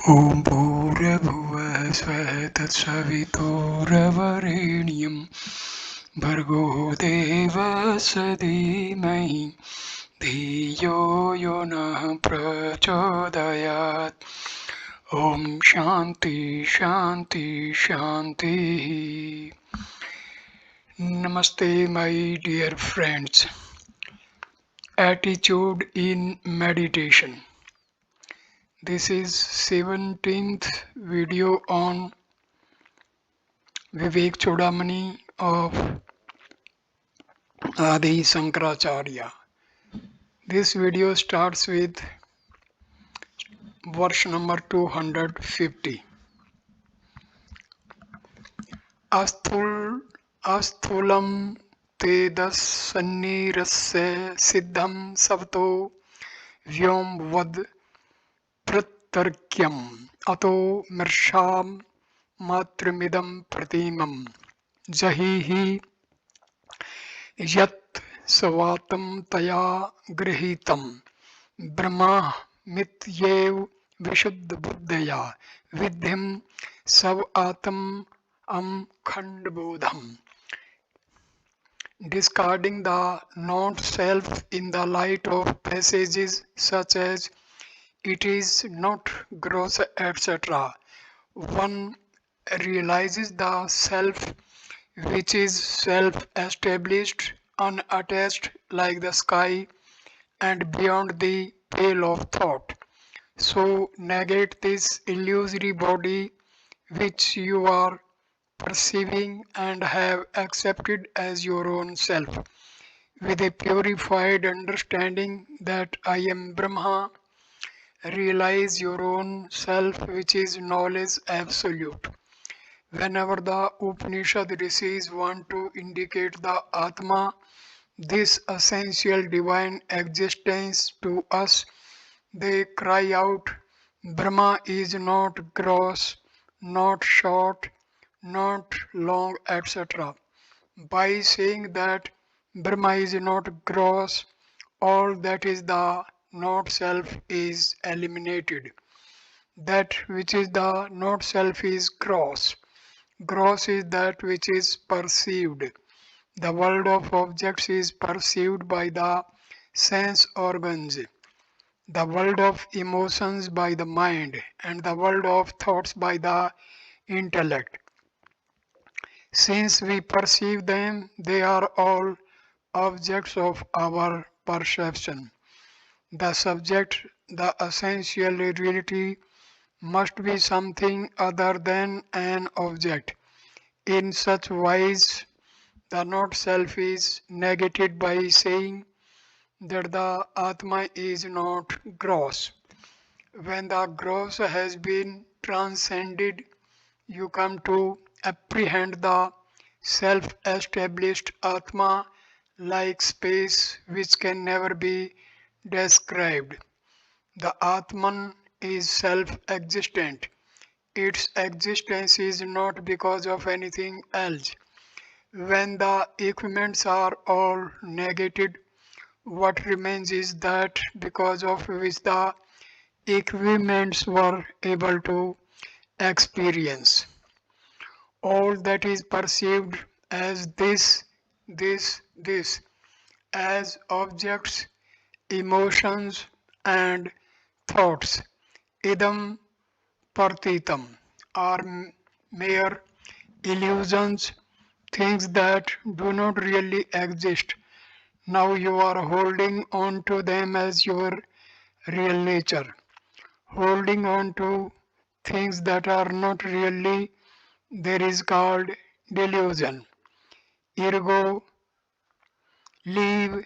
ॐ भूर्भुवः स्वः तत्सवितुर्वरेण्यं भर्गो देवस्य धीमहि धियो यो नः प्रचोदयात् ॐ शान्ति शान्ति शान्तिः. Namaste my dear friends. Attitude in meditation. This is 17th video on Vivek Chodamani of Adi Shakracharya. This video starts with verse number 250. Asthulam tedassannirasya siddham savto vyom vad pratarkyam ato mirsham matrimidam pratimam jahihi yat savatam taya grihitam brahma mityev vishuddha buddhaya vidhim sav atam khandbodham. Discarding the not-self in the light of passages such as it is not gross, etc., one realizes the self which is self-established, unattached like the sky and beyond the pale of thought. So negate this illusory body which you are perceiving and have accepted as your own self. With a purified understanding that I am Brahma, realize your own self which is knowledge absolute. Whenever the Upanishad rishis want to indicate the Atma, this essential divine existence to us, they cry out, Brahma is not gross, not short, not long, etc. By saying that Brahma is not gross, all that is the not self is eliminated. That which is the not self is gross. Gross is that which is perceived. The world of objects is perceived by the sense organs, the world of emotions by the mind, and the world of thoughts by the intellect. Since we perceive them, they are all objects of our perception. The subject, the essential reality, must be something other than an object. In such wise, the not self is negated by saying that the Atma is not gross. When the gross has been transcended, you come to apprehend the self-established Atma like space which can never be described. The Atman is self-existent. Its existence is not because of anything else. When the equipments are all negated, what remains is that because of which the equipments were able to experience. All that is perceived as this, as objects, emotions, and thoughts, idam partitam, are mere illusions, things that do not really exist. Now you are holding on to them as your real nature. Holding on to things that are not really there is called delusion. Ergo, leave,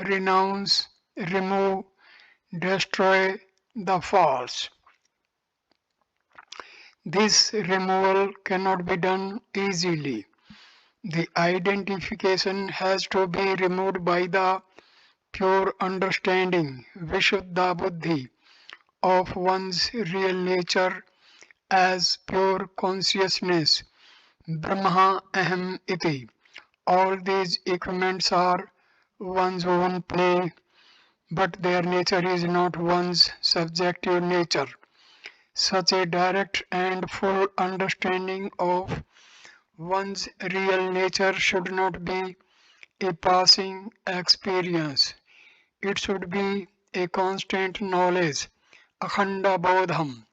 renounce, remove, destroy the false. This removal cannot be done easily. The identification has to be removed by the pure understanding, Vishuddha Buddhi, of one's real nature as pure consciousness, Brahma Aham Iti. All these equipments are one's own play, but their nature is not one's subjective nature. Such a direct and full understanding of one's real nature should not be a passing experience. It should be a constant knowledge. Akhanda Bodham.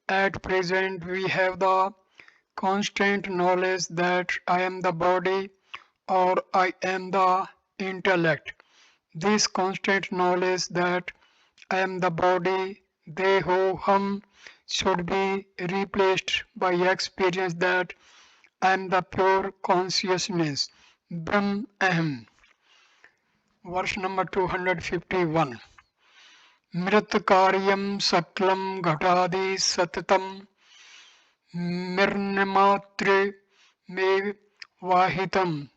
At present, we have the constant knowledge that I am the body or I am the intellect. This constant knowledge that I am the body, deho, hum, should be replaced by experience that I am the pure consciousness, Brahm Aham. Verse number 251. Mritkaryam saklam ghatadi satatam mirnamatre me vahitam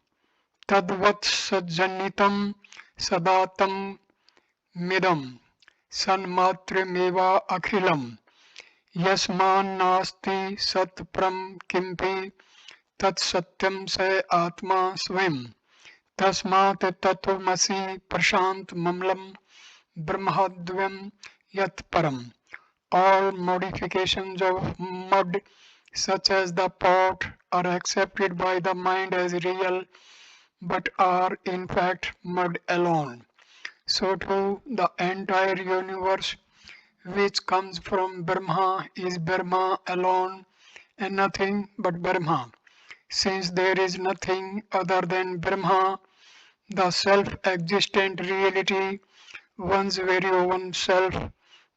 tadvat sajjanitam sadatam midam sanmatre meva akhilam यस्मान् नास्ति सत्प्रं किमपि तत्सत्यं स आत्मा स्वयं तस्मात् तत्त्वमसि प्रशान्तममलं ब्रह्मद्वयं यत् परम. All modifications of mud, such as the pot, are accepted by the mind as real, but are in fact mud alone. So too, the entire universe, which comes from Brahma, is Brahma alone and nothing but Brahma. Since there is nothing other than Brahma, the self-existent reality, one's very own self,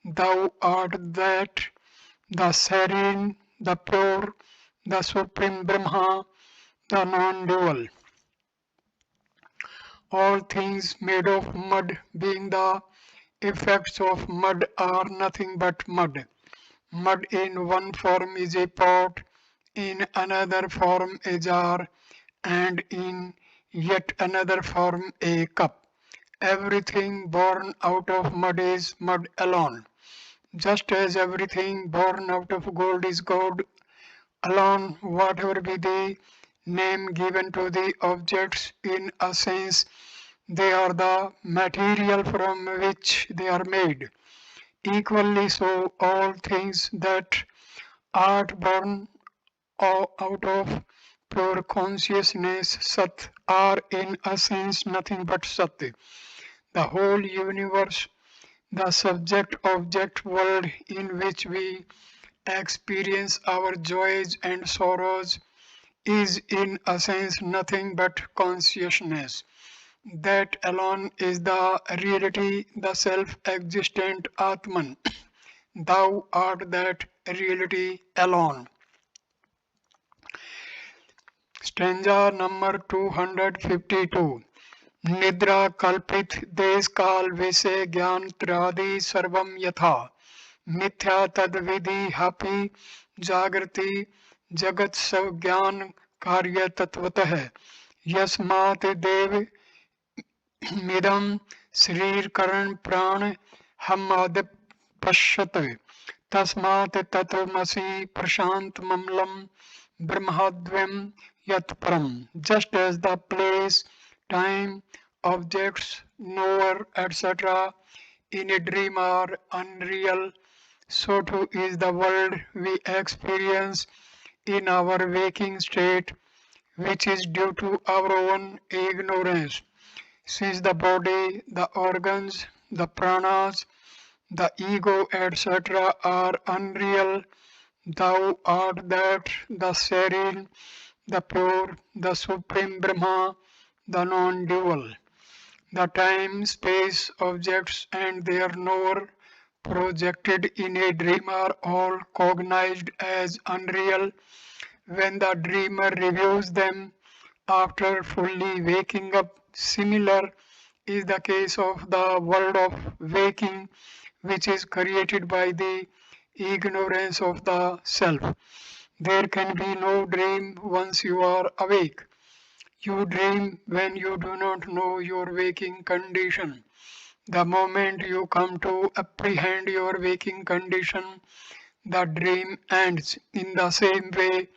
thou art that, the serene, the pure, the supreme Brahma, the non-dual. All things made of mud, being the effects of mud, are nothing but mud. Mud in one form is a pot, in another form a jar, and in yet another form a cup. Everything born out of mud is mud alone. Just as everything born out of gold is gold alone, whatever be the name given to the objects, in a sense, they are the material from which they are made. Equally so, all things that are born out of pure consciousness, Sat, are in a sense nothing but Sat. The whole universe, the subject-object world in which we experience our joys and sorrows, is in a sense nothing but consciousness. That alone is the reality, the self-existent Atman. Thou art that reality alone. Stanza number 252. Nidra kalpit देश काल विषय ज्ञान त्रादि सर्वम यथा मिथ्या तद विधि हापि जागृति जगत सब ज्ञान कार्य तत्वतः यस्मात् देव मिदम शरीर करण प्राण हम आदि पश्यत तस्मात् तत्वमसि प्रशांत ममलम ब्रह्मद्वयम yat param. Just as the place, time, objects, knower, etc. in a dream are unreal, so too is the world we experience in our waking state, which is due to our own ignorance. Since the body, the organs, the pranas, the ego, etc. are unreal, thou art that, the serene, the pure, the supreme Brahma, the non-dual. The time, space, objects and their knower projected in a dream are all cognized as unreal when the dreamer reviews them after fully waking up. Similar is the case of the world of waking, which is created by the ignorance of the self. There can be no dream once you are awake. You dream when you do not know your waking condition. The moment you come to apprehend your waking condition, the dream ends. In the same way,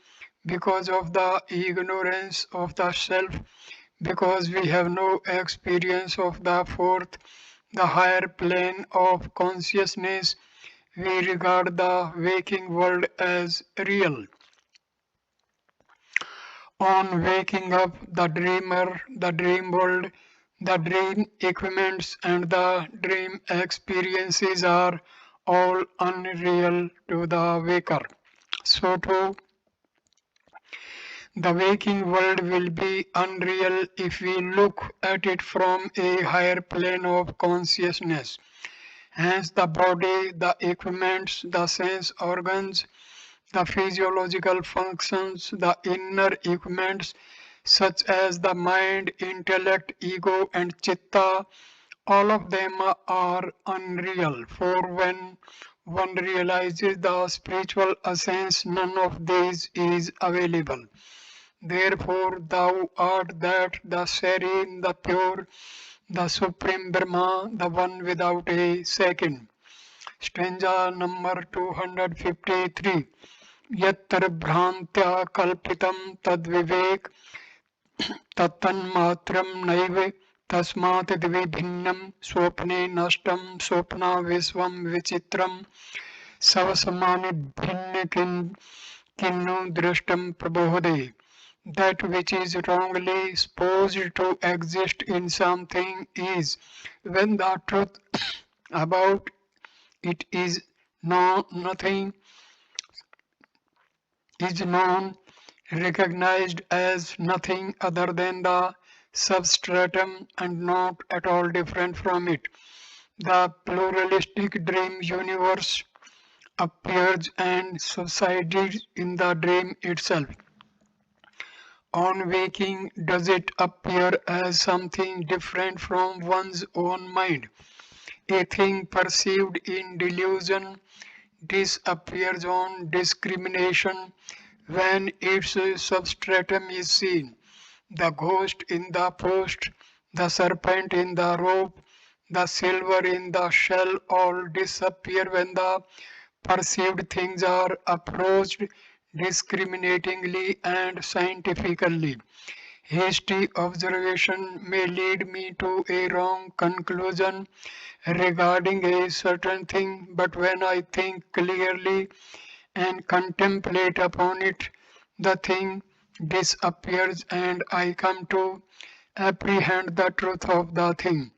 because of the ignorance of the self, because we have no experience of the fourth, the higher plane of consciousness, we regard the waking world as real. On waking up, the dreamer, the dream world, the dream equipments, and the dream experiences are all unreal to the waker. So, too, the waking world will be unreal if we look at it from a higher plane of consciousness. Hence, the body, the equipments, the sense organs, the physiological functions, the inner equipments such as the mind, intellect, ego, and chitta, all of them are unreal. For when one realizes the spiritual essence, none of these is available. Therefore, thou art that, the serene, the pure, the supreme Brahma, the one without a second. Stanza number 253. यत्र भ्रान्त्या कल्पितं तद्विवेक तत्तन्मात्रं नैव तस्मात् द्विभिन्नं स्वप्ने नष्टं स्वप्नाविश्वं विचित्रं सवसमानि किन्नु दृष्टं प्रबोधे. That which is wrongly supposed to exist in something is, when the truth about it is nothing, is known, recognized as nothing other than the substratum and not at all different from it. The pluralistic dream universe appears and subsides in the dream itself. On waking, does it appear as something different from one's own mind? A thing perceived in delusion disappears on discrimination when its substratum is seen. The ghost in the post, the serpent in the rope, the silver in the shell all disappear when the perceived things are approached discriminatingly and scientifically. Hasty observation may lead me to a wrong conclusion regarding a certain thing, but when I think clearly and contemplate upon it, the thing disappears and I come to apprehend the truth of the thing.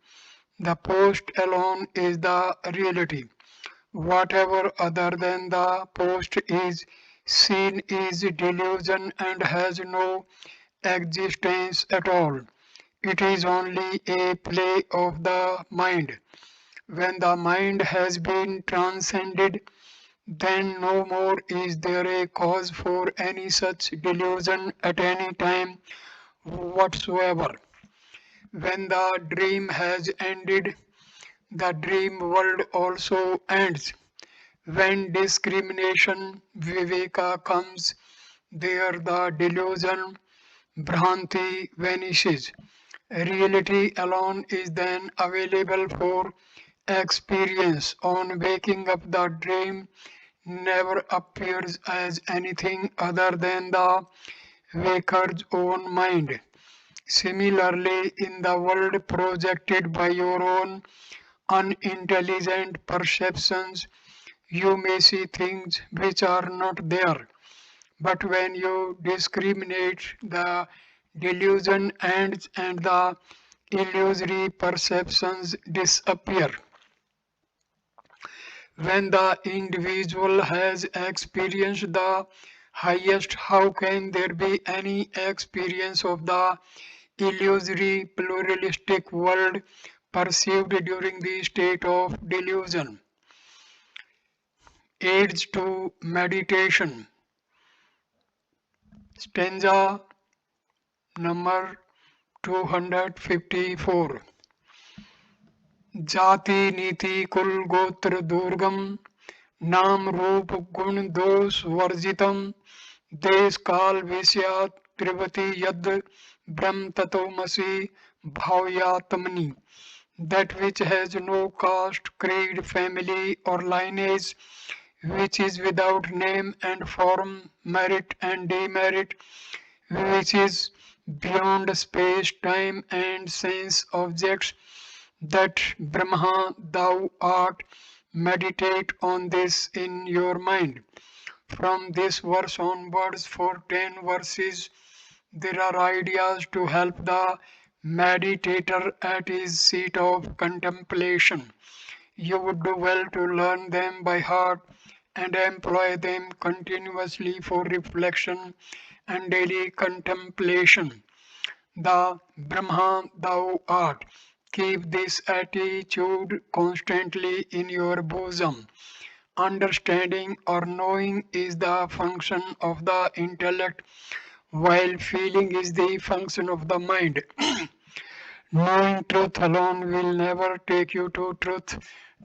The post alone is the reality. Whatever other than the post is seen is delusion and has no existence at all. It is only a play of the mind. When the mind has been transcended, then no more is there a cause for any such delusion at any time whatsoever. When the dream has ended, the dream world also ends. When discrimination, viveka comes, there the delusion, bhranti vanishes. Reality alone is then available for experience. On waking up, the dream never appears as anything other than the waker's own mind. Similarly, in the world projected by your own unintelligent perceptions, you may see things which are not there. But when you discriminate, the delusion ends and the illusory perceptions disappear. When the individual has experienced the highest, how can there be any experience of the illusory pluralistic world perceived during the state of delusion? Aids to meditation. Stanza number 254. जाति नीति कुल गोत्र दुर्गम नाम रूप गुण दोष वर्जितम देश काल विषयात त्रिवति यद ब्रह्म तत्वमसि भावयात्मनि. That which has no caste, creed, family, or lineage, which is without name and form, merit and demerit, which is beyond space, time, and sense objects, that Brahma thou art, Meditate on this in your mind. From this verse onwards, for 10 verses, there are ideas to help the meditator at his seat of contemplation. You would do well to learn them by heart and employ them continuously for reflection and daily contemplation. The Brahman thou art. Keep this attitude constantly in your bosom. Understanding or knowing is the function of the intellect, while feeling is the function of the mind. Knowing truth alone will never take you to truth,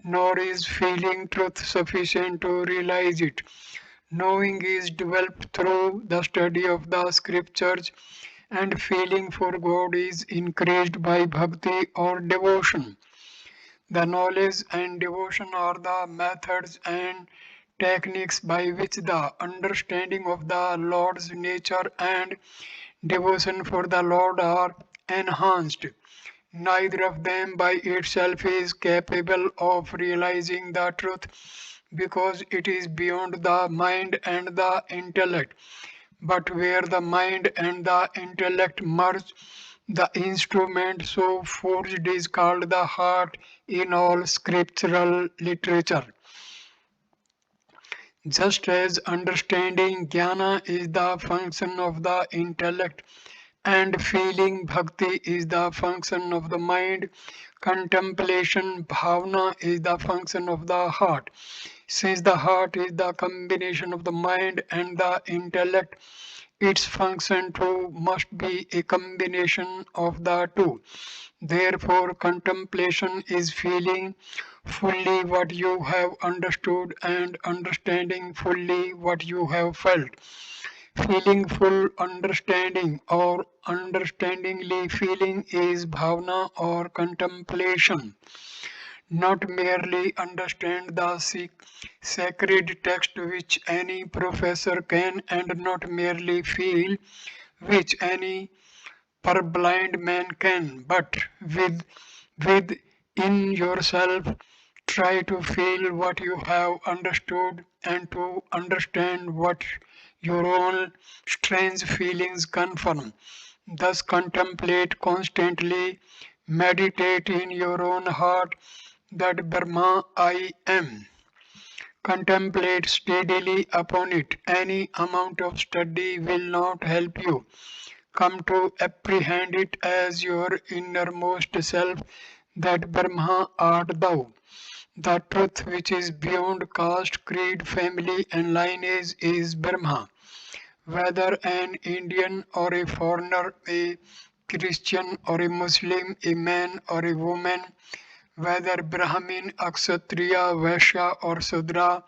nor is feeling truth sufficient to realize it. Knowing is developed through the study of the scriptures, and feeling for God is increased by bhakti or devotion. The knowledge and devotion are the methods and techniques by which the understanding of the Lord's nature and devotion for the Lord are enhanced. Neither of them by itself is capable of realizing the truth because it is beyond the mind and the intellect. But where the mind and the intellect merge, the instrument so forged is called the heart in all scriptural literature. Just as understanding jnana is the function of the intellect and feeling bhakti is the function of the mind, contemplation bhavana is the function of the heart. Since the heart is the combination of the mind and the intellect, its function too must be a combination of the two. Therefore, contemplation is feeling fully what you have understood and understanding fully what you have felt. Feeling full understanding or understandingly feeling is bhavana or contemplation. Not merely understand the sacred text which any professor can, and not merely feel which any purblind man can, but within yourself try to feel what you have understood and to understand what your own strange feelings confirm. Thus contemplate constantly, meditate in your own heart that Brahma I am. Contemplate steadily upon it. Any amount of study will not help you come to apprehend it as your innermost self, that Brahma art thou. The truth which is beyond caste, creed, family, and lineage is Brahma. Whether an Indian or a foreigner, a Christian or a Muslim, a man or a woman, whether Brahmin, Kshatriya, Vaishya, or Sudra,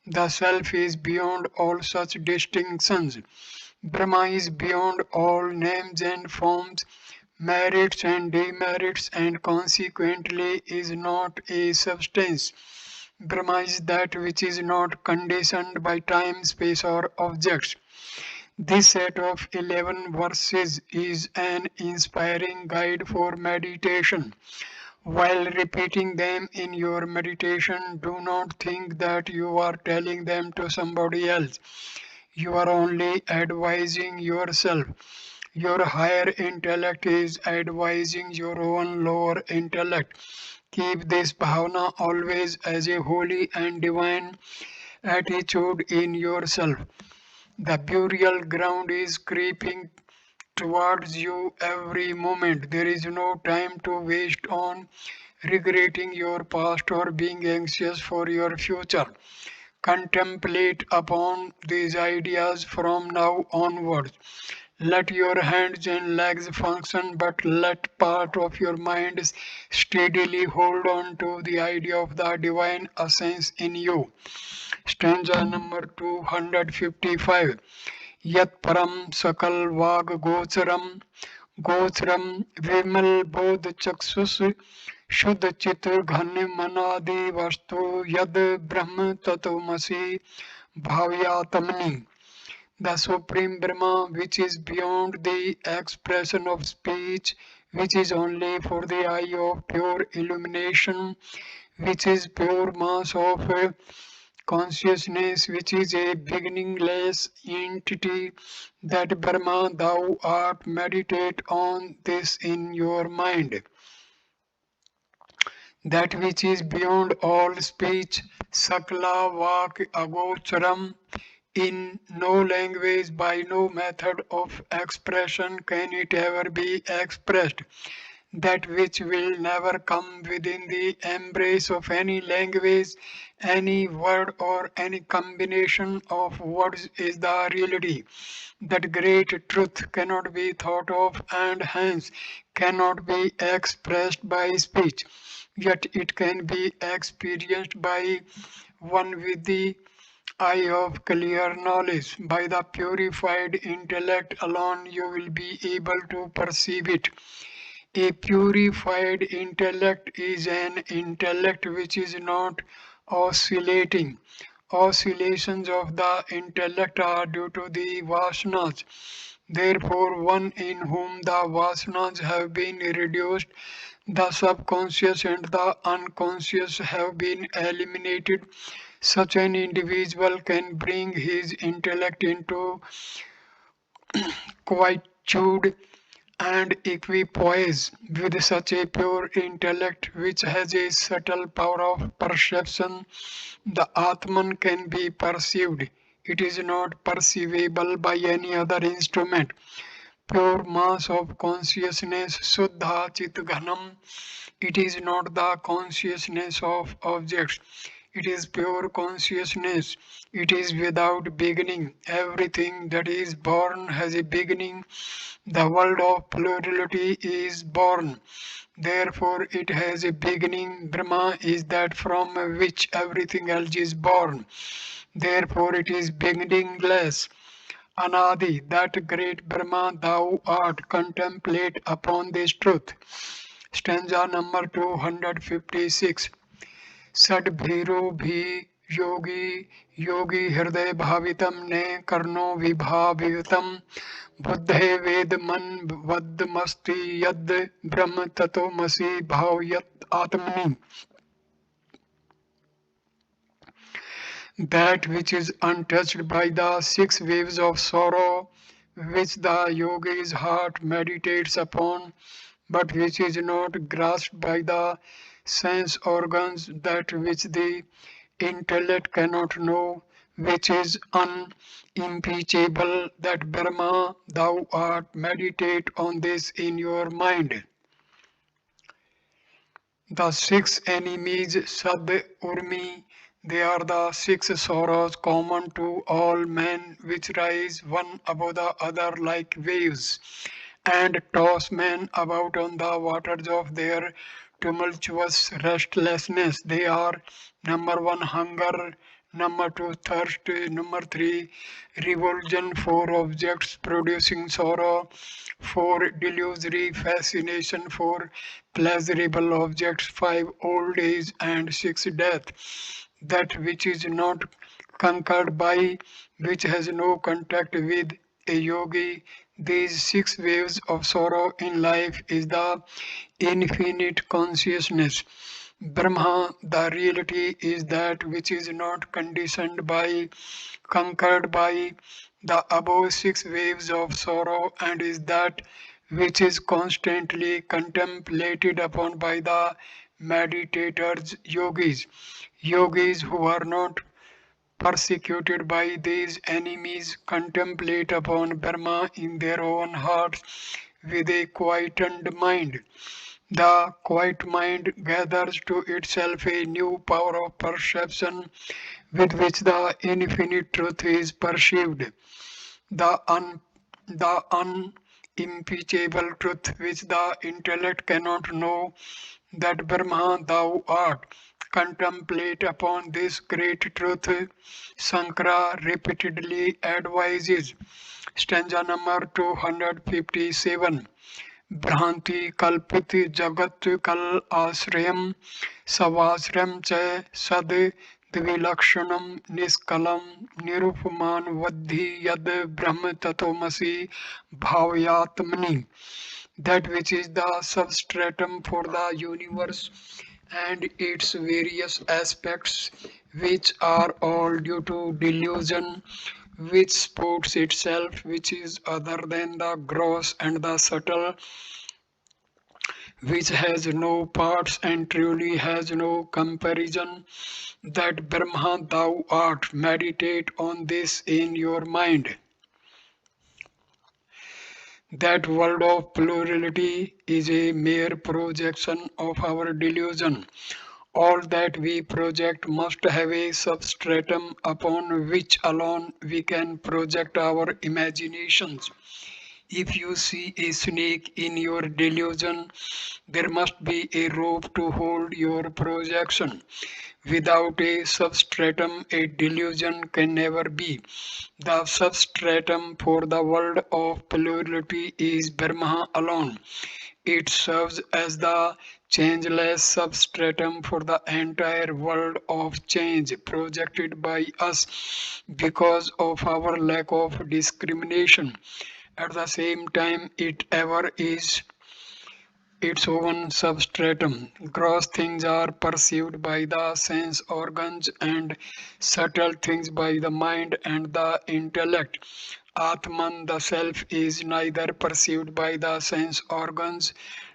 the self is beyond all such distinctions. Brahma is beyond all names and forms, merits and demerits, and consequently is not a substance. Brahma is that which is not conditioned by time, space, or objects. This set of 11 verses is an inspiring guide for meditation. While repeating them in your meditation, do not think that you are telling them to somebody else. You are only advising yourself. Your higher intellect is advising your own lower intellect. Keep this bhavana always as a holy and divine attitude in yourself. The burial ground is creeping towards you every moment. There is no time to waste on regretting your past or being anxious for your future. Contemplate upon these ideas from now onwards. Let your hands and legs function, but let part of your mind steadily hold on to the idea of the divine essence in you. Stanza number 255. Yat param sakal vag gocharam गोचरम विमल बोध चक्षुष शुद्ध चित घन मनादि वस्तु यद ब्रह्म तत्वमसि भाव्यात्मनि. The Supreme Brahma, which is beyond the expression of speech, which is only for the eye of pure illumination, which is pure mass of consciousness, which is a beginningless entity, that Brahma thou art. Meditate on this in your mind. That which is beyond all speech, Sakla Vak Agocharam, in no language, by no method of expression can it ever be expressed. That which will never come within the embrace of any language, any word, or any combination of words is the reality. That great truth cannot be thought of and hence cannot be expressed by speech, yet it can be experienced by one with the eye of clear knowledge. By the purified intellect alone you will be able to perceive it. A purified intellect is an intellect which is not oscillating. Oscillations of the intellect are due to the vasanas. Therefore, one in whom the vasanas have been reduced, the subconscious and the unconscious have been eliminated, such an individual can bring his intellect into quietude and equipoise. With such a pure intellect which has a subtle power of perception, the Atman can be perceived. It is not perceivable by any other instrument. Pure mass of consciousness, Suddha Chit Ghanam. It is not the consciousness of objects. It is pure consciousness. It is without beginning. Everything that is born has a beginning. The world of plurality is born. Therefore, it has a beginning. Brahma is that from which everything else is born. Therefore, it is beginningless. Anadi, that great Brahma thou art. Contemplate upon this truth. Stanza number 256. षड्भीरो भी योगी योगी हृदय भावितम ने कर्णो विभावितम बुद्धे वेद मन वद्मस्ति यद ब्रह्म ततोमसि भाव यत आत्मनि. That which is untouched by the six waves of sorrow, which the yogi's heart meditates upon, but which is not grasped by the sense organs, that which the intellect cannot know, which is unimpeachable, that Brahma thou art. Meditate on this in your mind. The six enemies, Sad Urmi, they are the six sorrows common to all men, which rise one above the other like waves, and toss men about on the waters of their tumultuous restlessness. They are number one, hunger; number two, thirst; number three, revulsion; four, objects producing sorrow; four, delusory fascination; four, pleasurable objects; five, old age; and six, death. That which is not conquered by, which has no contact with a yogi, these six waves of sorrow in life, is the infinite consciousness. Brahma, the reality, is that which is not conditioned by, conquered by the above six waves of sorrow, and is that which is constantly contemplated upon by the meditators, yogis. Yogis who are not persecuted by these enemies contemplate upon Brahma in their own hearts with a quietened mind. The quiet mind gathers to itself a new power of perception with which the infinite truth is perceived. The, the unimpeachable truth which the intellect cannot know, that Brahma thou art. Contemplate upon this great truth, Sankara repeatedly advises. Stanza number 257. Bhranti kalpit jagat kal ashrayam savasram cha sad dvilakshanam niskalam nirupaman vadhi yad brahma tatomasi bhavyatmani. That which is the substratum for the universe and its various aspects, which are all due to delusion, which supports itself, which is other than the gross and the subtle, which has no parts and truly has no comparison. That Brahma thou art, meditate on this in your mind. That world of plurality is a mere projection of our delusion. All that we project must have a substratum upon which alone we can project our imaginations. If you see a snake in your delusion, there must be a rope to hold your projection. Without a substratum, a delusion can never be. The substratum for the world of plurality is Brahma alone. It serves as the changeless substratum for the entire world of change projected by us because of our lack of discrimination. At the same time, it ever is its own substratum. Gross things are perceived by the sense organs and subtle things by the mind and the intellect. Atman, the self, is neither perceived by the sense organs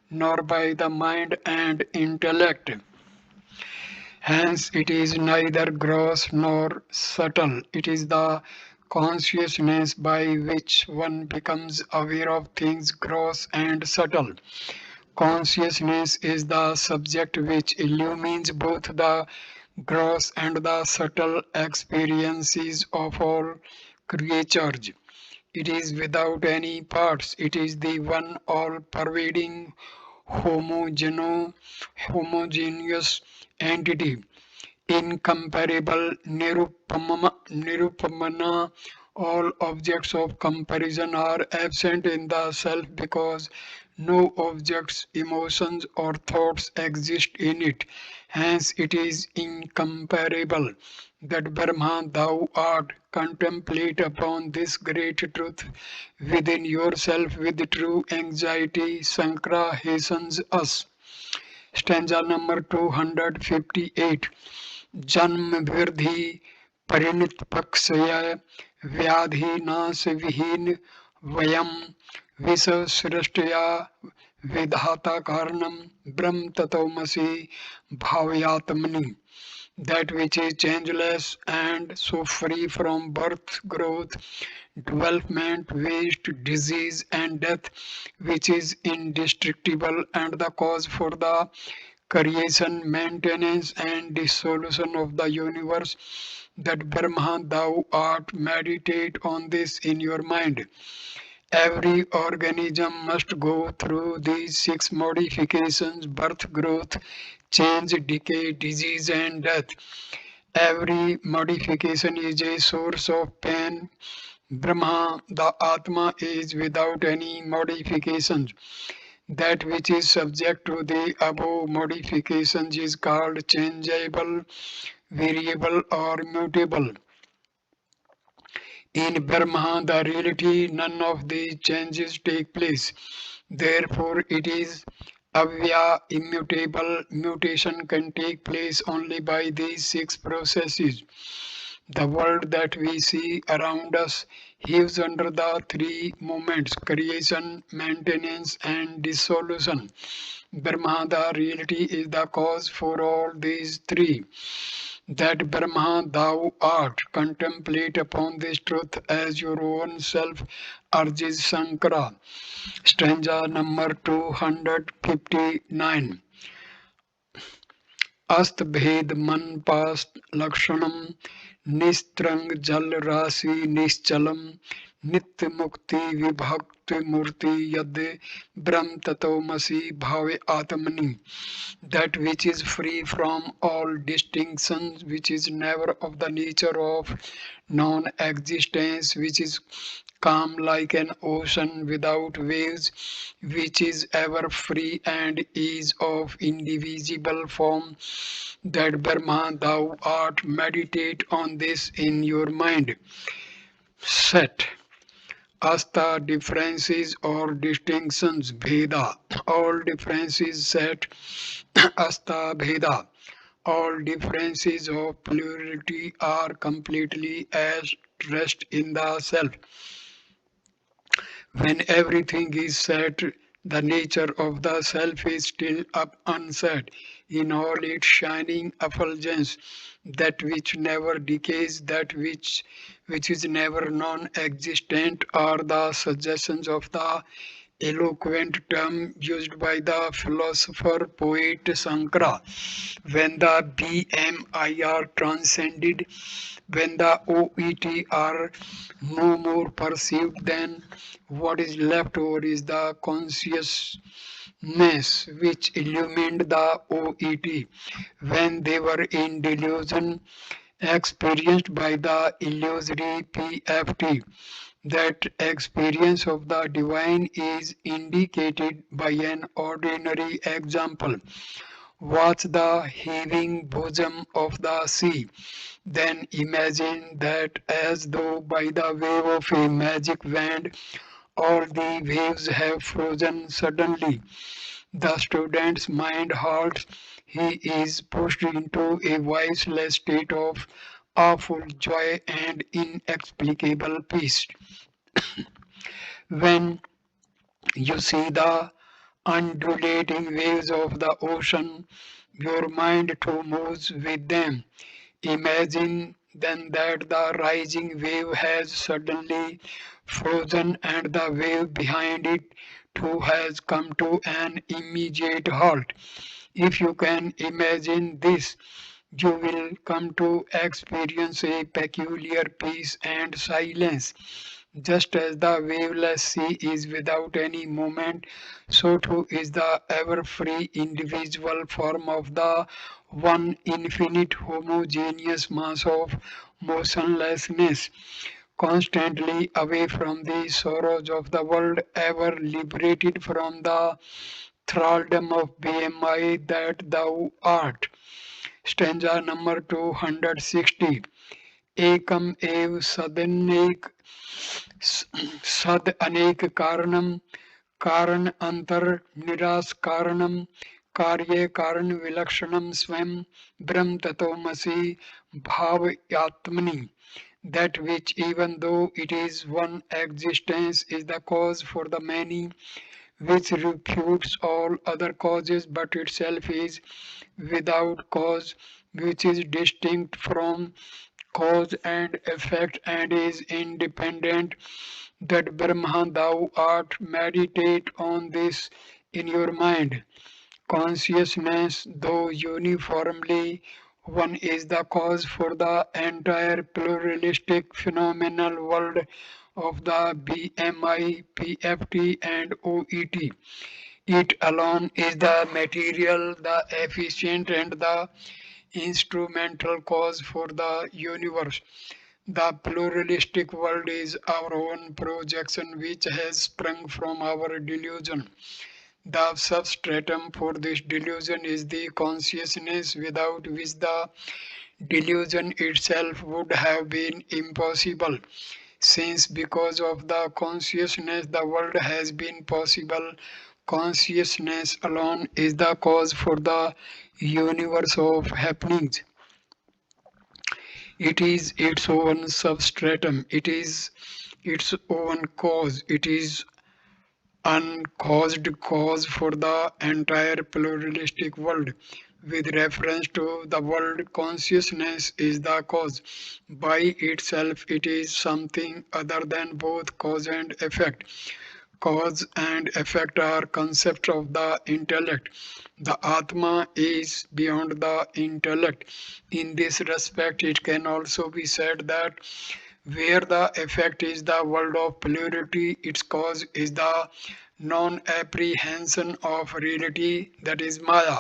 nor by the mind and intellect. Hence, it is neither gross nor subtle. It is the consciousness by which one becomes aware of things gross and subtle. Consciousness is the subject which illumines both the gross and the subtle experiences of all creatures. It is without any parts. It is the one all-pervading homogeneous entity, incomparable nirupamana. All objects of comparison are absent in the self because no objects, emotions, or thoughts exist in it. Hence, it is incomparable. That Brahma thou art, contemplate upon this great truth within yourself with true anxiety. Sankara hastens us. Stanza number 258. जन्म वृद्धि परिणत पक्षय व्याधि नाश विहीन वयम विष सृष्टया विधाता कारणम ब्रह्म तत्वमसि भावयात्मनि. That which is changeless and so free from birth, growth, development, waste, disease, and death, which is indestructible and the cause for the creation, maintenance, and dissolution of the universe. That Brahma thou art, meditate on this in your mind. Every organism must go through these six modifications: birth, growth, change, decay, disease, and death. Every modification is a source of pain. Brahma, the Atma, is without any modifications. That which is subject to the above modifications is called changeable, variable, or mutable. In Brahma, the reality, none of these changes take place. Therefore, it is avya, immutable. Mutation can take place only by these six processes. The world that we see around us heaves under the three moments: creation, maintenance, and dissolution. Brahma, the reality, is the cause for all these three. That Brahma thou art, contemplate upon this truth as your own self, urges Shankara. Stanza number 259. अस्त भेद मन पास लक्षणम निस्त्रंग जल राशि निश्चलम नित्य मुक्ति विभक्त मूर्ति यद ब्रह्म तत्वमसि भावे आत्मनि. That which is free from all distinctions, which is never of the nature of non-existence, which is calm like an ocean without waves, which is ever free and is of indivisible form. That Brahma thou art, meditate on this in your mind. Set. Asta differences or distinctions Bheda. All differences set Asta Bheda. All differences of plurality are completely at rest in the self. When everything is set, the nature of the self is still up unset in all its shining effulgence, that which never decays, that which is never non-existent, are the suggestions of the eloquent term used by the philosopher poet Sankara. When the BMI are transcended, when the OET are no more perceived, then what is left over is the consciousness which illumined the OET when they were in delusion experienced by the illusory PFT. That experience of the divine is indicated by an ordinary example. Watch the heaving bosom of the sea. Then imagine that as though by the wave of a magic wand, all the waves have frozen suddenly. The student's mind halts. He is pushed into a voiceless state of awful joy and inexplicable peace. When you see the undulating waves of the ocean, your mind too moves with them. Imagine then that the rising wave has suddenly frozen and the wave behind it too has come to an immediate halt. If you can imagine this, you will come to experience a peculiar peace and silence. Just as the waveless sea is without any movement, so too is the ever free individual form of the one infinite homogeneous mass of motionlessness, constantly away from the sorrows of the world, ever liberated from the thraldom of BMI that thou art. Stanza number 260. Ekam ev sadanek सद अनेक कारणम कारण अंतर निराश कारणम कार्य कारण विलक्षणम स्वयं ब्रह्म तत्वमसि भावयात्मनि. That which, even though it is one existence, is the cause for the many, which refutes all other causes, but itself is without cause, which is distinct from cause and effect and is independent. That Brahman thou art, meditate on this in your mind. Consciousness, though uniformly one, is the cause for the entire pluralistic phenomenal world of the BMI, PFT, and OET. It alone is the material, the efficient, and the instrumental cause for the universe. The pluralistic world is our own projection which has sprung from our delusion. The substratum for this delusion is the consciousness without which the delusion itself would have been impossible. Since because of the consciousness the world has been possible, consciousness alone is the cause for the universe of happenings. It is its own substratum, it is its own cause, it is uncaused cause for the entire pluralistic world. With reference to the world, consciousness is the cause. By itself, it is something other than both cause and effect. Cause and effect are concepts of the intellect. The Atma is beyond the intellect. In this respect, it can also be said that where the effect is the world of plurality, its cause is the non-apprehension of reality, that is Maya.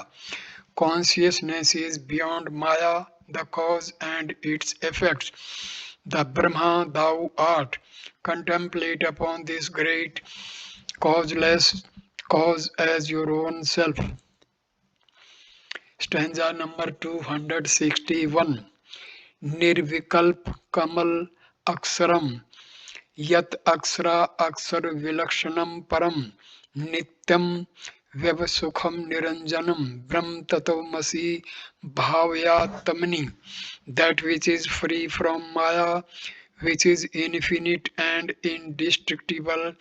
Consciousness is beyond Maya, the cause and its effects. The Brahma thou art. Contemplate upon this great causeless cause as your own self. Stanza number 261. Nirvikalp Kamal Aksaram यत् अक्षरा अक्षर विलक्षणम परम नित्यम व्यवसुखम निरंजनम ब्रह्म तत्वमसि भावयात्मनि. That which is free from Maya, which is infinite and indestructible,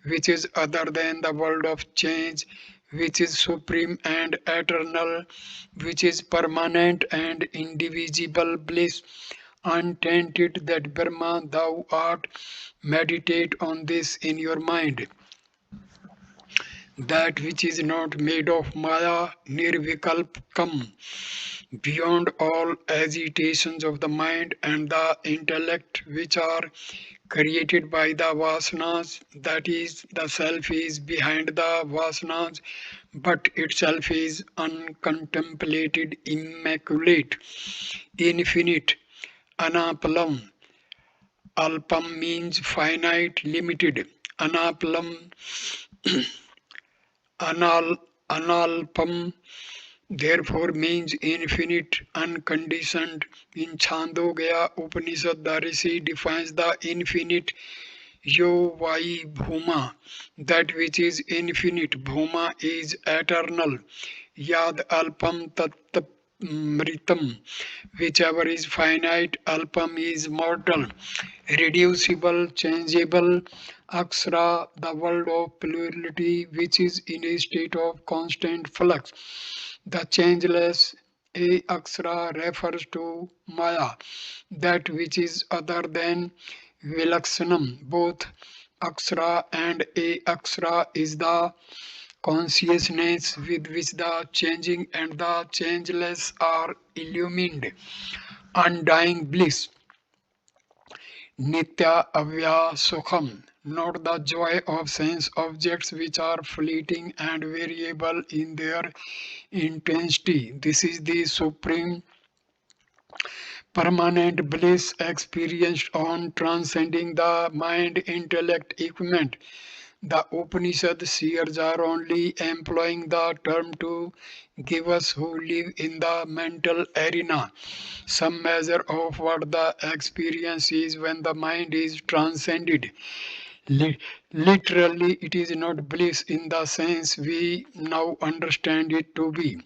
which is other than the world of change, which is supreme and eternal, which is permanent and indivisible bliss, untainted, that Brahma thou art. Meditate on this in your mind. That which is not made of Maya, nirvikalpam, beyond all agitations of the mind and the intellect, which are created by the vasanas, that is, the self is behind the vasanas, but itself is uncontemplated, immaculate, infinite, anapalam. Alpam means finite, limited. Anapalam, anal, analpam therefore means infinite, unconditioned. In Chandogya Upanishad, the Rishi defines the infinite Yo Vai Bhuma, that which is infinite. Bhuma is eternal. Yad Alpam Tat Mritam, whichever is finite, Alpam is mortal, reducible, changeable. Aksara, the world of plurality, which is in a state of constant flux. The changeless A Aksara refers to Maya, that which is other than Vilakshanam. Both Aksara and A Aksara is the consciousness with which the changing and the changeless are illumined. Undying bliss. Nitya Avya Sukham, not the joy of sense objects which are fleeting and variable in their intensity. This is the supreme permanent bliss experienced on transcending the mind intellect equipment. The Upanishad seers are only employing the term to give us who live in the mental arena some measure of what the experience is when the mind is transcended. Literally, it is not bliss in the sense we now understand it to be.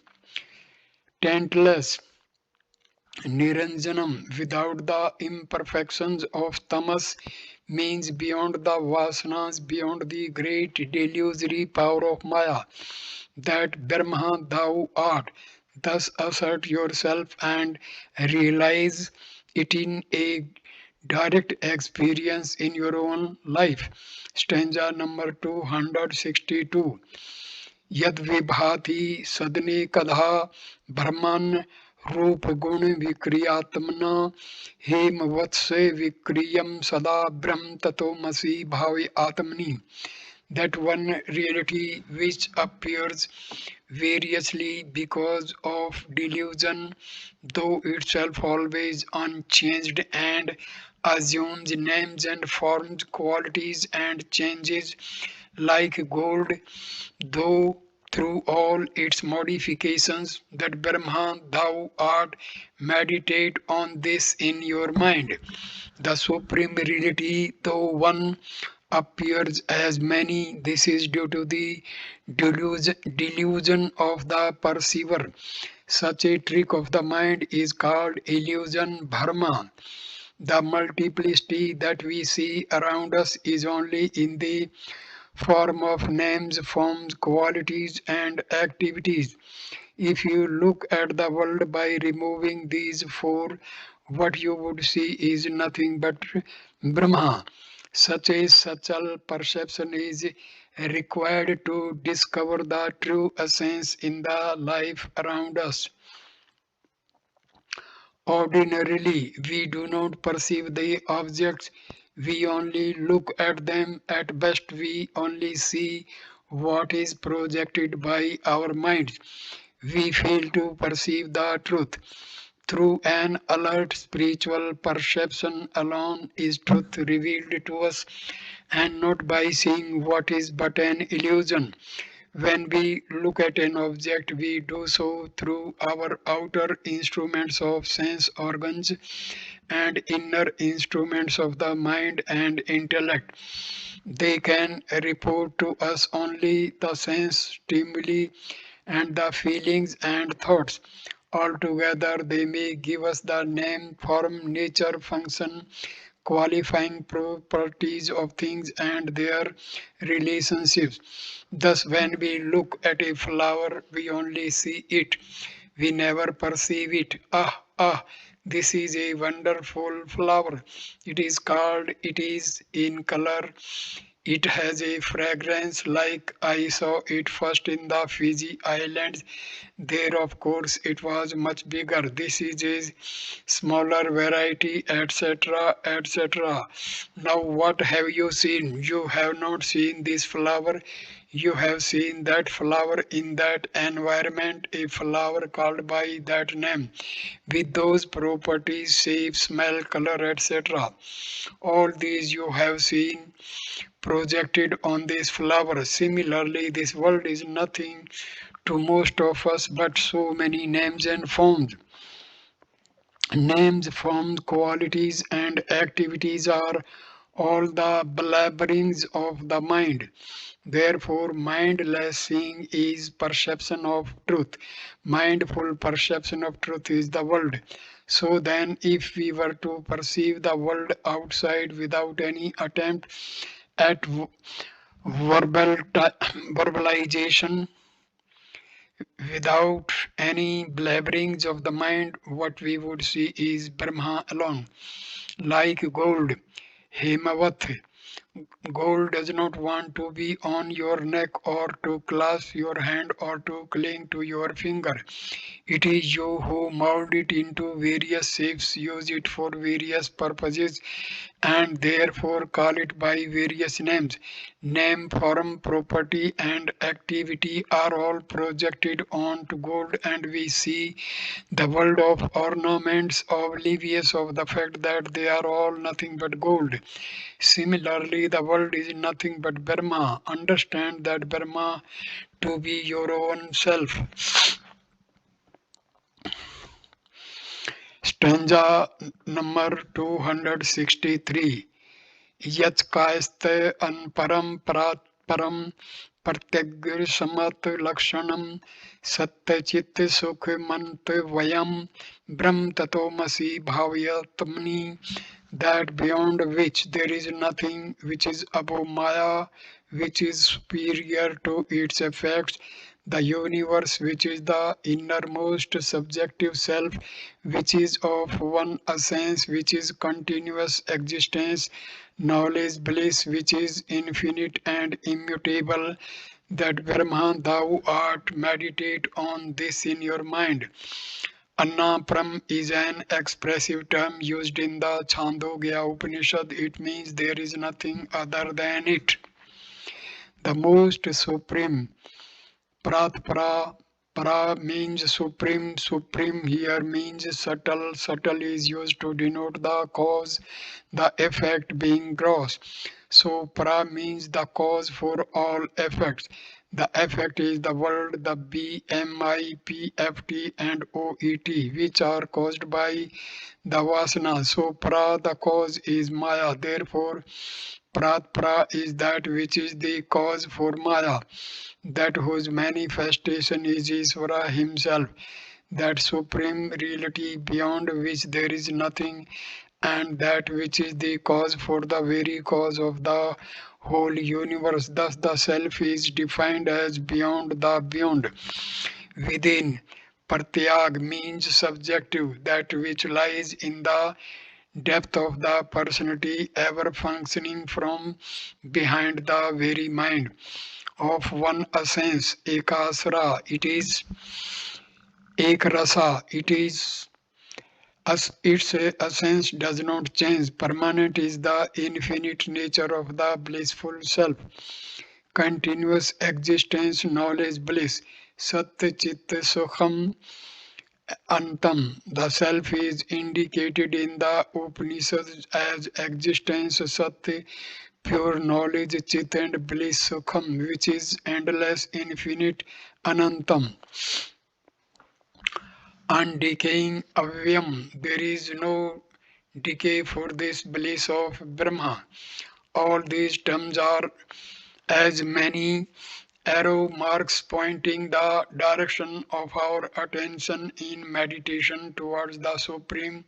Taintless, Niranjanam, without the imperfections of tamas, means beyond the vasanas, beyond the great delusory power of Maya, that Brahma thou art. Thus assert yourself and realize it in a direct experience in your own life. Stanza number 262. यद विभाति सदने कधा ब्रह्मन् रूप गुण विक्रियात्मना हेम वत्से विक्रियम सदा ब्रह्म ततोमसि भावे आत्मनि. That one reality which appears variously because of delusion, though itself always unchanged, and assumes names and forms, qualities and changes like gold, though through all its modifications, that Brahma thou art. Meditate on this in your mind. The supreme reality, though one, appears as many. This is due to the delusion of the perceiver. Such a trick of the mind is called illusion bharma. The multiplicity that we see around us is only in the form of names, forms, qualities, and activities. If you look at the world by removing these four, what you would see is nothing but Brahma. Such a subtle perception is required to discover the true essence in the life around us. Ordinarily, we do not perceive the objects, we only look at them. At best, we only see what is projected by our minds. We fail to perceive the truth. Through an alert spiritual perception alone is truth revealed to us, and not by seeing what is but an illusion. When we look at an object, we do so through our outer instruments of sense organs, and inner instruments of the mind and intellect. They can report to us only the sense stimuli and the feelings and thoughts. Altogether, they may give us the name, form, nature, function, qualifying properties of things and their relationships. Thus, when we look at a flower, we only see it. We never perceive it. Ah, ah, this is a wonderful flower. It is in color. It has a fragrance like I saw it first in the Fiji Islands. There, of course, it was much bigger. This is a smaller variety, etc., etc. Now, what have you seen? You have not seen this flower. You have seen that flower in that environment, a flower called by that name, with those properties, shape, smell, color, etc. All these you have seen projected on this flower. Similarly, this world is nothing to most of us but so many names and forms. Names, forms, qualities, and activities are all the blabberings of the mind. Therefore, mindless seeing is perception of truth. Mindful perception of truth is the world. So then, if we were to perceive the world outside without any attempt at verbalization, without any blabberings of the mind, what we would see is Brahma alone, like gold. Hemavat. Gold does not want to be on your neck or to clasp your hand or to cling to your finger. It is you who mold it into various shapes, use it for various purposes, and therefore call it by various names. Name, form, property, and activity are all projected onto gold, and we see the world of ornaments oblivious of the fact that they are all nothing but gold. Similarly, the world is nothing but Brahma. Understand that Brahma to be your own self. Stanza number 263. यत्कायस्ते अनपरम परात् परम प्रत्यग्र समत लक्षणम सत्यचित सुख मंत वयम ब्रह्म तत्वमसि भावयत्मनि. That beyond which there is nothing, which is above Maya, which is superior to its effects, the universe, which is the innermost subjective self, which is of one essence, which is continuous existence, knowledge, bliss, which is infinite and immutable. That Brahman thou art, meditate on this in your mind. Annapram is an expressive term used in the Chandogya Upanishad. It means there is nothing other than it. The most supreme. Prat pra. Pra means supreme. Supreme here means subtle. Subtle is used to denote the cause, the effect being gross. So pra means the cause for all effects. The effect is the world, the BMIPFT and OET, which are caused by the vasana. So pra, the cause is Maya. Therefore, prat pra is that which is the cause for Maya, that whose manifestation is Ishvara himself, that supreme reality beyond which there is nothing, and that which is the cause for the very cause of the whole universe. Thus, the self is defined as beyond the beyond. Within, pratyag means subjective, that which lies in the depth of the personality, ever functioning from behind the very mind. Of one essence, ekasra, it is ekrasa, it is as its essence does not change. Permanent is the infinite nature of the blissful self. Continuous existence, knowledge, bliss. Sat Chit Sukham Antam. The self is indicated in the Upanishads as existence, Sat, pure knowledge, Chit and bliss, Sukham, which is endless, infinite, Anantam. Undecaying, Avyam. There is no decay for this bliss of Brahma. All these terms are as many arrow marks pointing the direction of our attention in meditation towards the Supreme.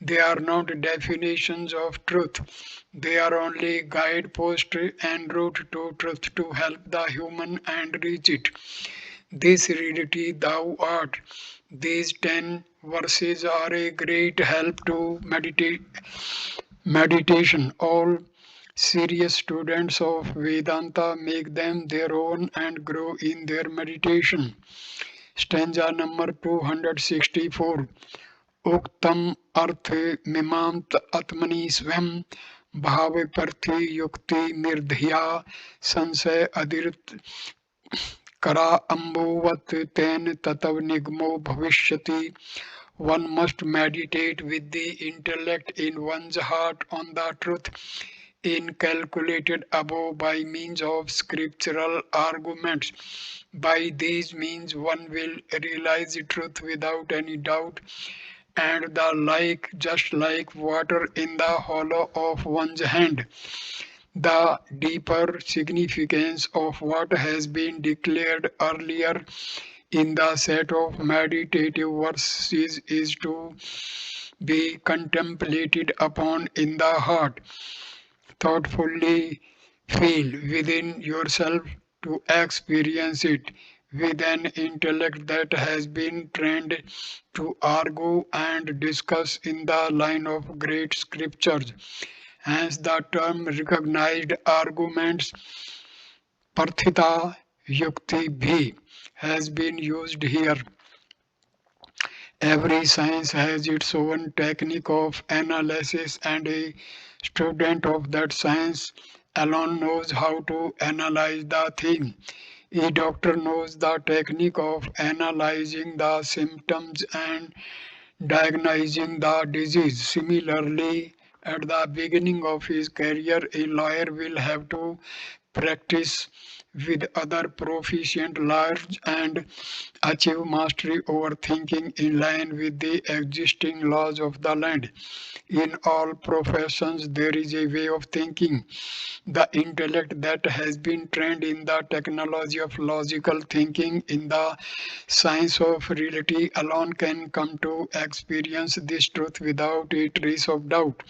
They are not definitions of truth. They are only guideposts en route to truth to help the human and reach it. This reality thou art. These 10 verses are a great help to meditation. All serious students of Vedanta make them their own and grow in their meditation. Stanza number 264. उक्तम अर्थ मीमांत आत्मनि स्वयं भाव प्रथि युक्ति निर्धिया संशय अदित करा अम्बुवत तेन ततव निगमो भविष्यति. One must meditate with the intellect in one's heart on the truth incalculated above by means of scriptural arguments. By these means one will realize truth without any doubt, and the like, just like water in the hollow of one's hand. The deeper significance of what has been declared earlier in the set of meditative verses is to be contemplated upon in the heart. Thoughtfully feel within yourself to experience it with an intellect that has been trained to argue and discuss in the line of great scriptures. Hence the term recognized arguments, parthita yukti bhi, has been used here. Every science has its own technique of analysis, and a student of that science alone knows how to analyze the thing. A doctor knows the technique of analyzing the symptoms and diagnosing the disease. Similarly, at the beginning of his career, a lawyer will have to practice with other proficient lawyers and achieve mastery over thinking in line with the existing laws of the land. In all professions, there is a way of thinking. The intellect that has been trained in the technology of logical thinking in the science of reality alone can come to experience this truth without a trace of doubt.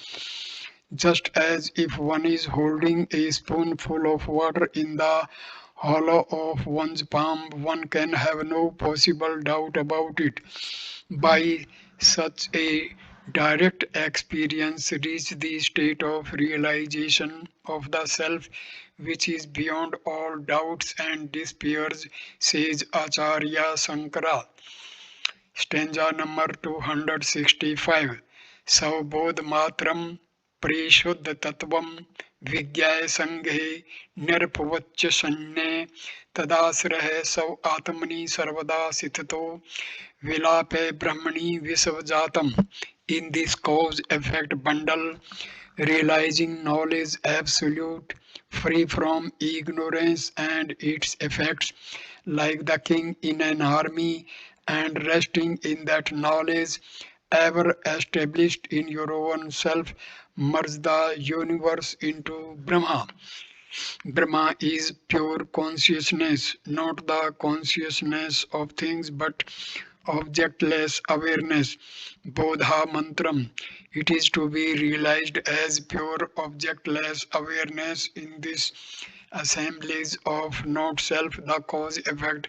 Just as if one is holding a spoonful of water in the hollow of one's palm, one can have no possible doubt about it. By such a direct experience, reach the state of realization of the self which is beyond all doubts and despairs, says Acharya Sankara. Stanza number 265. Savbodh matram परिशुद्ध तत्वं विज्ञाय संघे निरपवच्च सन्ने तदाश्रय सौ आत्मनि सर्वदा सिथतो विलापे ब्रह्मणि विश्वजातम. In this cause effect bundle, realizing knowledge absolute, free from ignorance and its effects, like the king in an army, and resting in that knowledge, ever established in your own self, merge the universe into Brahma. Brahma is pure consciousness, not the consciousness of things but objectless awareness. Bodha mantram. It is to be realized as pure objectless awareness in this assemblage of not self, the cause effect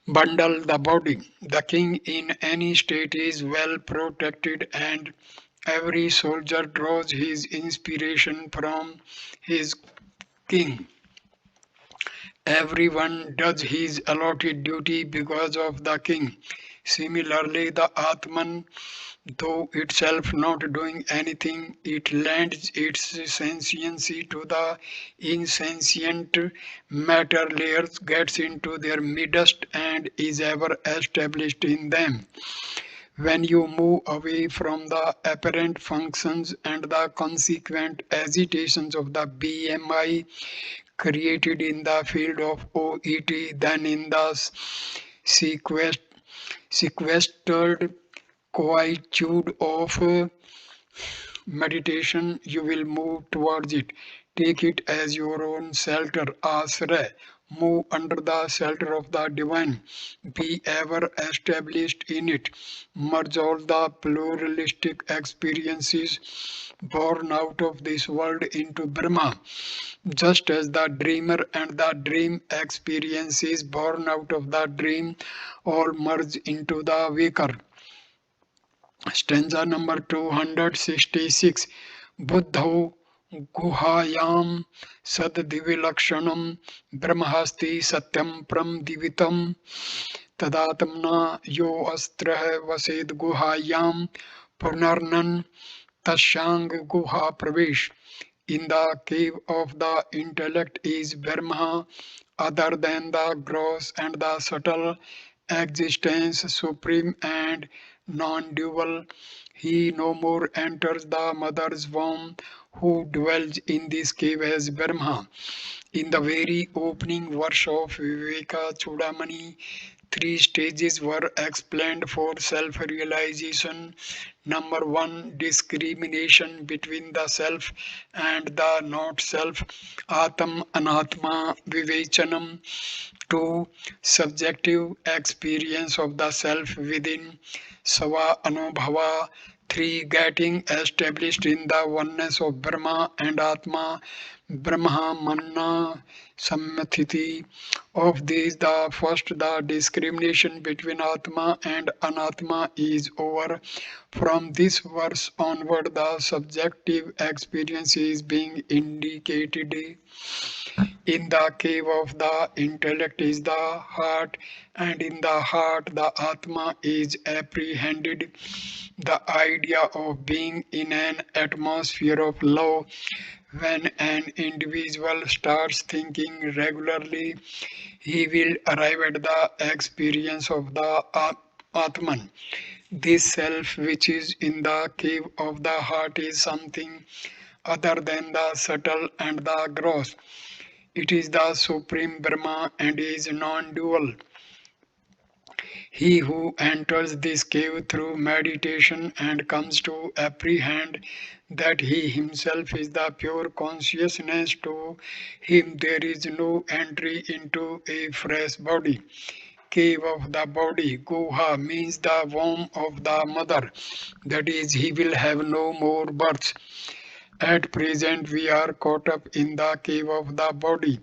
bundle, the body. The king in any state is well protected, and every soldier draws his inspiration from his king. Everyone does his allotted duty because of the king. Similarly, the Atman, though itself not doing anything, it lends its sentiency to the insentient matter layers, gets into their midst, and is ever established in them. When you move away from the apparent functions and the consequent agitations of the BMI created in the field of OET, then in the sequestered quietude of meditation, you will move towards it. Take it as your own shelter, asray. Move under the shelter of the divine. Be ever established in it. Merge all the pluralistic experiences born out of this world into Brahma. Just as the dreamer and the dream experiences born out of the dream all merge into the waker. Stanza number 266. Buddhau guhayam saddivilakshanam brahmahasti satyam pramdivitam tadatmna yo astra vasid guhayam punarnan tasyang guha pravesh. In the cave of the intellect is Brahma, other than the gross and the subtle existence, supreme and non-dual. He no more enters the mother's womb who dwells in this cave as Brahma. In the very opening verse of Viveka Chudamani, three stages were explained for self-realization. Number one, discrimination between the self and the not self. Atam Anatma Vivechanam. Two, subjective experience of the self within. Sava Anubhava. Three, getting established in the oneness of Brahma and Atma. Brahma Manna Sammathiti. Of these, the first, the discrimination between Atma and Anatma is over. From this verse onward, the subjective experience is being indicated. In the cave of the intellect is the heart, and in the heart the Atma is apprehended. The idea of being in an atmosphere of love. When an individual starts thinking regularly, he will arrive at the experience of the Atman. This self which is in the cave of the heart is something other than the subtle and the gross. It is the supreme Brahma and is non-dual. He who enters this cave through meditation and comes to apprehend that he himself is the pure consciousness, to him there is no entry into a fresh body. Cave of the body, Guha, means the womb of the mother. That is, he will have no more births. At present, we are caught up in the cave of the body.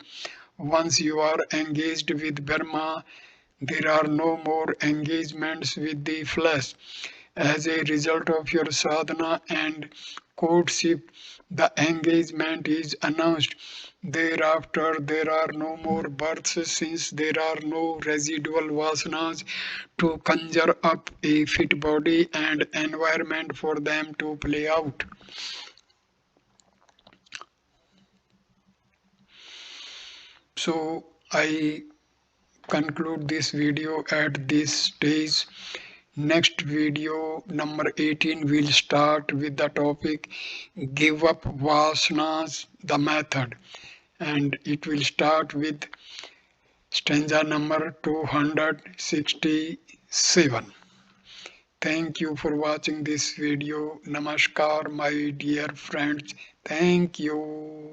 Once you are engaged with Brahma, there are no more engagements with the flesh. As a result of your sadhana and courtship, the engagement is announced. Thereafter, there are no more births, since there are no residual vasanas to conjure up a fit body and environment for them to play out. So I conclude this video at this stage. Next video number 18 will start with the topic give up vasanas, the method, and it will start with stanza number 267. Thank you for watching this video. Namaskar, my dear friends. Thank you.